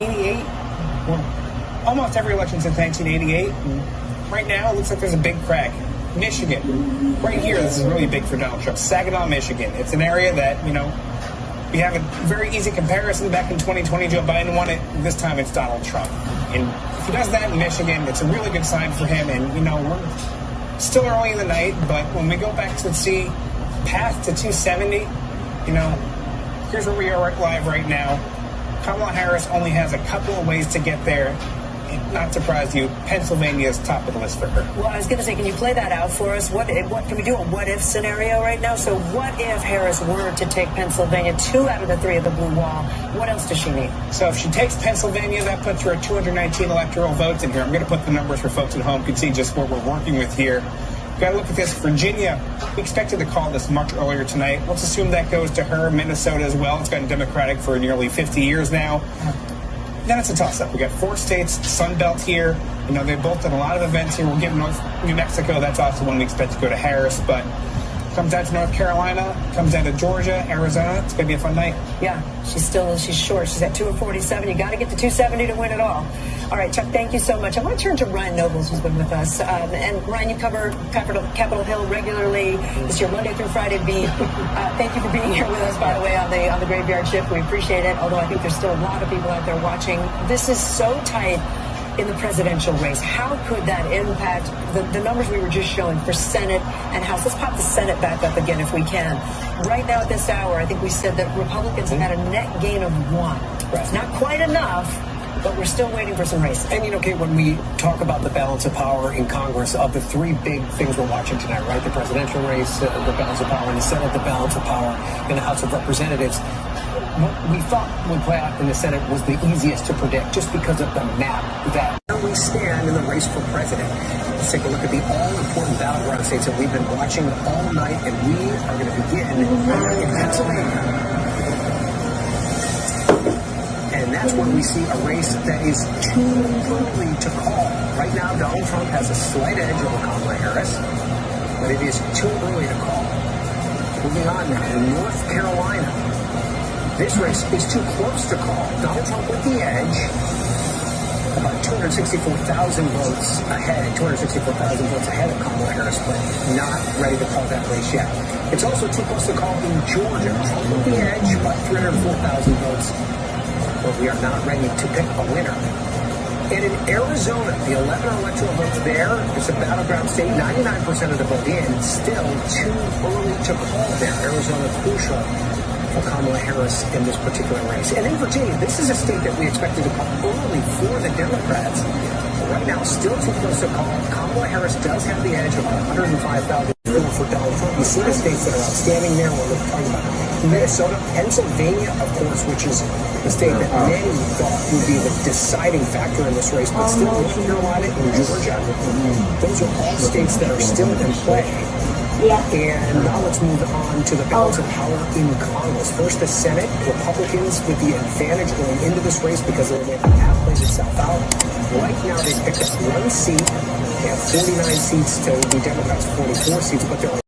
88, well, almost every election since 1988. Right now, it looks like there's a big crack. Michigan, right here, this is really big for Donald Trump. Saginaw, Michigan. It's an area that, we have a very easy comparison. Back in 2020, Joe Biden won it. This time, it's Donald Trump. And if he does that in Michigan, it's a really good sign for him. And, we're still early in the night, but when we go back to see path to 270, here's where we are live right now. Kamala Harris only has a couple of ways to get there. Not surprised you, Pennsylvania's top of the list for her. Well, I was going to say, can you play that out for us? What can we do a what-if scenario right now? So what if Harris were to take Pennsylvania, 2 out of the 3 of the blue wall? What else does she need? So if she takes Pennsylvania, that puts her at 219 electoral votes in here. I'm going to put the numbers for folks at home. You can see just what we're working with here. Got to look at this. Virginia, we expected to call this much earlier tonight. Let's assume that goes to her. Minnesota as well. It's gotten Democratic for nearly 50 years now. Then it's a toss-up. We got 4 states, Sun Belt here. They've both done a lot of events here. We'll give New Mexico. That's also one we expect to go to Harris. But comes down to North Carolina, comes down to Georgia, Arizona. It's going to be a fun night. Yeah, she's short. She's at 2 of 47. You got to get to 270 to win it all. All right, Chuck, thank you so much. I want to turn to Ryan Nobles, who's been with us. And Ryan, you cover Capitol Hill regularly. It's your Monday through Friday beat. Thank you for being here with us, by the way, on the Graveyard Shift. We appreciate it, although I think there's still a lot of people out there watching. This is so tight in the presidential race. How could that impact the numbers we were just showing for Senate and House? Let's pop the Senate back up again if we can. Right now at this hour, I think we said that Republicans have had a net gain of 1. Right. It's not quite enough, but we're still waiting for some races. And, Kate, when we talk about the balance of power in Congress, of the 3 big things we're watching tonight, right? The presidential race, the balance of power in the Senate, the balance of power in the House of Representatives. What we thought would play out in the Senate was the easiest to predict just because of the map that where we stand in the race for president. Let's take a look at the all-important battleground states that we've been watching all night, and we are going to begin in Pennsylvania. And that's when we see a race that is too early to call. Right now, Donald Trump has a slight edge over Kamala Harris, but it is too early to call. Moving on now to North Carolina. This race is too close to call. Donald Trump with the edge, about 264,000 votes ahead, 264,000 votes ahead of Kamala Harris, but not ready to call that race yet. It's also too close to call in Georgia. Trump with the edge, about 304,000 votes, but we are not ready to pick a winner. And in Arizona, the 11 electoral votes there, it's a battleground state, 99% of the vote in, still too early to call there. Arizona crucial for Kamala Harris in this particular race. And in Virginia, this is a state that we expected to call early for the Democrats. But right now, still too close to call. Kamala Harris does have the edge of 105,000 for Donald Trump. You see the states that are outstanding there. We're talking about Minnesota, Pennsylvania, of course, which is the state that many thought would be the deciding factor in this race. But still, North Carolina and Georgia, those are all states that are still in play. Yeah. And now let's move on to the balance of power in Congress. First, the Senate. Republicans with the advantage going into this race because of the way the path plays itself out. Right now, they picked up 1 seat. They have 49 seats to the Democrats' 44 seats, but they're